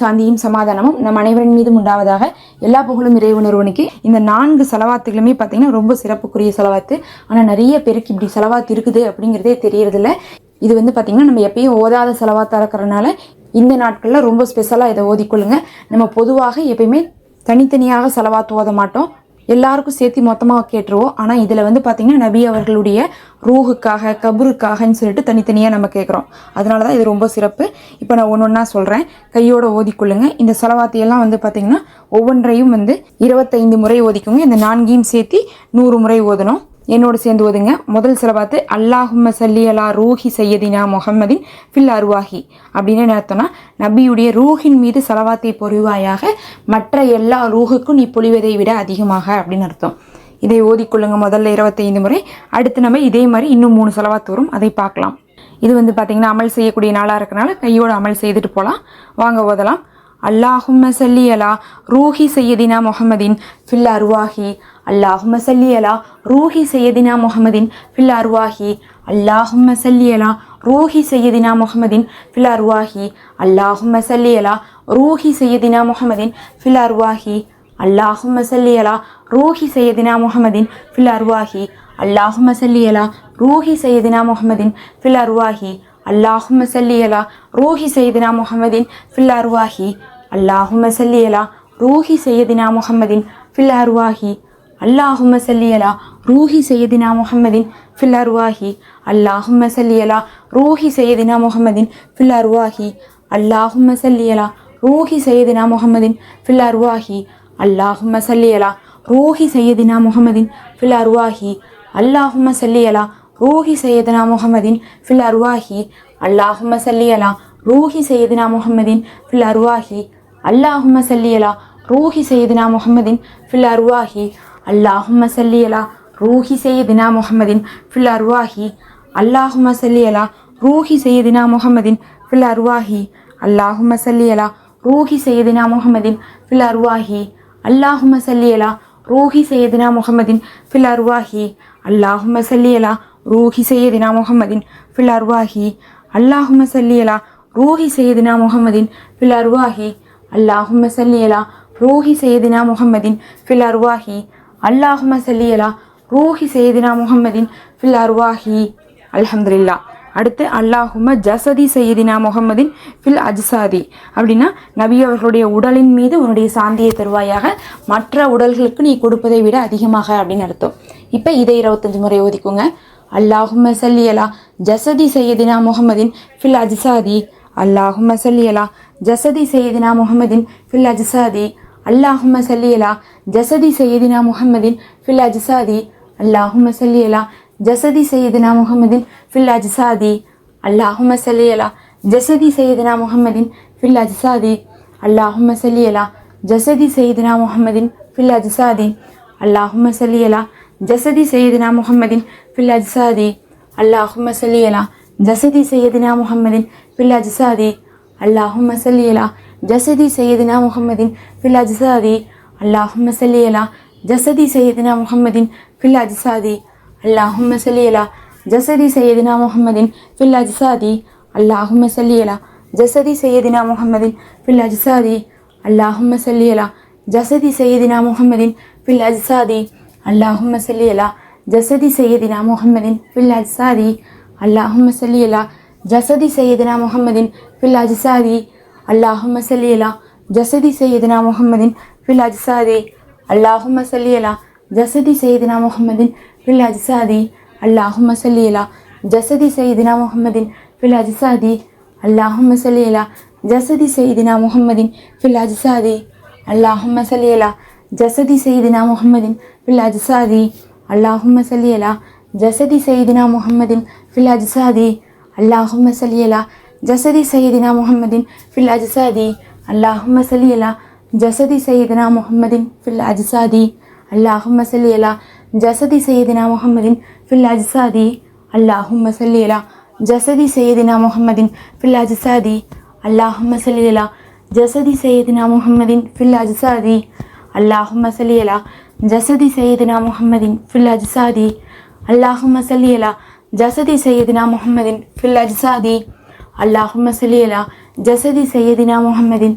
சாந்தியும் சமாதானமும் நம் அனைவரின் மீதும் உண்டாவதாக. எல்லா புகழும் இறைவன் ஒருவனுக்கு. இந்த 4 செலவாத்துகளுமே பார்த்தீங்கன்னா ரொம்ப சிறப்புக்குரிய செலவாத்து. ஆனால் நிறைய பேருக்கு இப்படி செலவாத்து இருக்குது அப்படிங்கிறதே தெரியறதில்ல. இது பார்த்தீங்கன்னா நம்ம எப்பயும் ஓதாத செலவாத்தாக இருக்கிறதுனால இந்த நாட்களில் ரொம்ப ஸ்பெஷலாக இதை ஓதிக்கொள்ளுங்க. நம்ம பொதுவாக எப்பயுமே தனித்தனியாக செலவாத்து ஓத மாட்டோம், எல்லாருக்கும் சேர்த்து மொத்தமாக கேட்டுருவோம். ஆனால் இதில் பார்த்தீங்கன்னா நபி அவர்களுடைய ரூஹுக்காக கபருக்காகன்னு சொல்லிட்டு தனித்தனியாக நம்ம கேட்குறோம். அதனால தான் இது ரொம்ப சிறப்பு. இப்போ நான் ஒன்று ஒன்றா சொல்கிறேன், கையோடு ஓதிக்கொள்ளுங்க. இந்த செலவாத்தையெல்லாம் பார்த்தீங்கன்னா ஒவ்வொன்றையும் 25 முறை ஓதிக்குங்க. இந்த 4ஐயும் சேர்த்து 100 முறை ஓதணும். என்னோட சேர்ந்து ஓதுங்க. முதல் செலவாத்து அல்லாஹும்ம சல்லி அலா ரூஹி சையதினா முஹம்மதின் ஃபில் அருவாஹி அப்படின்னு நினைத்தோன்னா, நபியுடைய ரூஹின் மீது செலவாத்தை பொழிவாயாக, மற்ற எல்லா ரூஹுக்கும் நீ பொழிவதை விட அதிகமாக அப்படின்னு அர்த்தம். இதை ஓதிக்கொள்ளுங்க முதல்ல 25 முறை. அடுத்து நம்ம இதே மாதிரி இன்னும் 3 செலவாத்து வரும், அதை பார்க்கலாம். இது பார்த்தீங்கன்னா அமல் செய்யக்கூடிய நாளாக இருக்கனால கையோடு அமல் செய்துட்டு போகலாம். வாங்க ஓதலாம். அல்லாஹும்ம சல்லி அலா ரூஹி சையதினா முஹம்மதின் ஃபில் அருவாஹி. அல்லாஹும்ம சல்லி அலா ரூஹி சையதினா முஹம்மதின் ஃபில் அருவாஹி. அல்லாஹும்ம சல்லி அலா ரூஹி சையதினா முஹம்மதின் ஃபில் அருவாஹி. அல்லாஹும்ம சல்லி அலா ரூஹி சையதினா முஹம்மதின் ஃபில் அருவாஹி. அல்லாஹும்ம சல்லி அலா ரூஹி சையதினா முஹம்மதின் ஃபில் அருவாஹி. அல்லாஹும்ம சல்லி அலா ரூஹி சையதினா முஹம்மதின் ஃபில் அருவாஹி. அல்லாஹும்ம சல்லி அலா ரூஹி சையதினா முஹம்மதின் ஃபில் அருவாஹி. அல்லாஹும்ம சல்லி அலா ரூஹி சையதினா முஹம்மதின் ஃபில் அருவாஹி. அல்லாஹும்ம சல்லி அலா ரூஹி சையதினா முஹம்மதின் ஃபில் அருவாஹி. அல்லாஹும்ம சல்லி அலா ரூஹி சையதினா முஹம்மதின் ஃபில் அருவாஹி. அல்லாஹும்ம சல்லி அலா ரூஹி சையதினா முஹம்மதின் ஃபில் அருவாஹி. அல்லாஹும்ம சல்லி அலா ரூஹி சையதினா முஹம்மதின் ஃபில் அருவாஹி. அல்லாஹும்ம சல்லி அலா ரூஹி சையதினா முஹம்மதின் ஃபில் அருவாஹி. அல்லாஹும்ம சல்லி அலா ரூஹி சையதினா முஹம்மதின் ஃபில் அருவாஹி. அல்லாஹும்ம சல்லி அலா ரூஹி சையதினா முஹம்மதின் ஃபில் அருவாஹி. அல்லாஹும்ம சல்லி அலா ரூஹி சையதினா முஹம்மதின் ஃபில் அருவாஹி. அல்லாஹும்ம சல்லி அலா ரூஹி சையதினா முஹம்மதின் ஃபில் அருவாஹி. அல்லாஹும்ம சல்லி அலா ரூஹி சையதினா முஹம்மதின் ஃபில் அருவாஹி. அல்லாஹும்ம சல்லி அலா ரூஹி சையதினா முஹம்மதின் ஃபில் அருவாஹி. அல்லாஹும்ம சல்லி அலா ரூஹி சையதினா முஹம்மதின் ஃபில் அருவாஹி. அல்லாஹும்ம சல்லி அலா ரூஹி சையதினா முஹம்மதின் ஃபில் அருவாஹி. அல்லாஹும்ம சல்லி அலா ரூஹி சையதினா முஹம்மதின் ஃபில் அருவாஹி. அல்லாஹும்ம சல்லி அலா ரூஹி சையதினா முஹம்மதின் ஃபில் அருவாஹி. அல்ஹம்துலில்லாஹ். அடுத்து அல்லாஹும்ம ஜசதி சையதினா முஹம்மதின் ஃபில் அஜ்சாதி அப்படின்னா, நபி அவர்களுடைய உடலின் மீது உன்னுடைய சாந்தியை தருவாயாக, மற்ற உடல்களுக்கு நீ கொடுப்பதை விட அதிகமாக அப்படின்னு அர்த்தம். இப்போ இதை 25 முறை ஓதிக்குங்க. அல்லாஹும்ம சல்லி அலா ஜசதி சையதினா முஹம்மதின் ஃபில் அஜ்சாதி. அல்லாஹும்ம சல்லி அலா ஜசதி சையதினா முஹம்மதின் ஃபில் அஜ்சாதி. அல்லாஹும்ம சல்லி அலா ஜசதி சையதினா முஹம்மதின் ஃபில் அஜ்சாதி. அல்லாஹும்ம சல்லி அலா ஜசதி சையதினா முஹம்மதின் ஃபில் அஜ்சாதி. அல்லாஹும்ம சல்லி அலா ஜசதி சையதினா முஹம்மதின் ஃபில் அஜ்சாதி. அல்லாஹும்ம சல்லி அலா ஜசதி சையதினா முஹம்மதின் ஃபில் அஜ்சாதி. அல்லாஹும்ம சல்லி அலா ஜசதி சையதினா முஹம்மதின் ஃபில் அஜ்சாதி. அல்லாஹும்ம சல்லி அலா ஜசதி சையதினா முஹம்மதின் ஃபில் அஜ்சாதி. அல்லாஹும்ம சல்லி அலா ஜசதி சையதினா முஹம்மதின் ஃபில் அஜ்சாதி. அல்லாஹும்ம சல்லி அலா ஜசதி சையதினா முஹம்மதின் ஃபில் அஜ்சாதி. அல்லாஹும்ம சல்லி அலா ஜசதி சையதினா முஹம்மதின் ஃபில் அஜ்சாதி. அல்லாஹும்ம சல்லி அலா ஜசதி சையதினா முஹம்மதின் ஃபில் அஜ்சாதி. அல்லாஹும்ம சல்லி அலா ஜசதி சையதினா முஹம்மதின் ஃபில் அஜ்சாதி. அல்லாஹும்ம சல்லி அலா ஜசதி சையதினா முஹம்மதின் ஃபில் அஜ்சாதி. அல்லாஹும்ம சல்லி அலா ஜசதி சையதினா முஹம்மதின் ஃபில் அஜ்சாதி. அல்லாஹும்ம சல்லி அலா ஜசதி சையதினா முஹம்மதின் ஃபில் அஜ்சாதி. அல்லாஹும்ம சல்லி அலா ஜசதி சையதினா முஹம்மதின் ஃபில் அஜ்சாதி. அல்லாஹும்ம சல்லி அலா ஜசதி சையதினா முஹம்மதின் ஃபில் அஜ்சாதி. அல்லாஹும்ம சல்லி அலா ஜசதி சையதினா முஹம்மதின் ஃபில் அஜ்சாதி. அல்லாஹும்ம சல்லி அலா ஜசதி சையதினா முஹம்மதின் ஃபில் அஜ்சாதி. அல்லாஹும்ம சல்லி அலா ஜசதி சையதினா முஹம்மதின் ஃபில் அஜ்சாதி. அல்லாஹும்ம சல்லி அலா ஜசதி சையதினா முஹம்மதின் ஃபில் அஜ்சாதி. அல்லாஹும்ம சல்லி அலா ஜசதி சையதினா முஹம்மதின் ஃபில் அஜ்சாதி. அல்லாஹும்ம சல்லி அலா ஜசதி சையதினா முஹம்மதின் ஃபில் அஜ்சாதி. அல்லாஹும்ம சல்லி அலா ஜசதி சையதினா முஹம்மதின் ஃபில் அஜ்சாதி. அல்லாஹும்ம சல்லி அலா ஜசதி சையதினா முஹம்மதின் ஃபில் அஜ்சாதி. அல்லாஹும்ம சல்லி அலா ஜசதி சையதினா முஹம்மதின் ஃபில் அஜ்சாதி. அல்லாஹும்ம சல்லி அலா ஜசதி சையதினா முஹம்மதின் ஃபில் அஜ்சாதி. அல்லாஹும்ம சல்லி அலா ஜசதி சையதினா முஹம்மதின்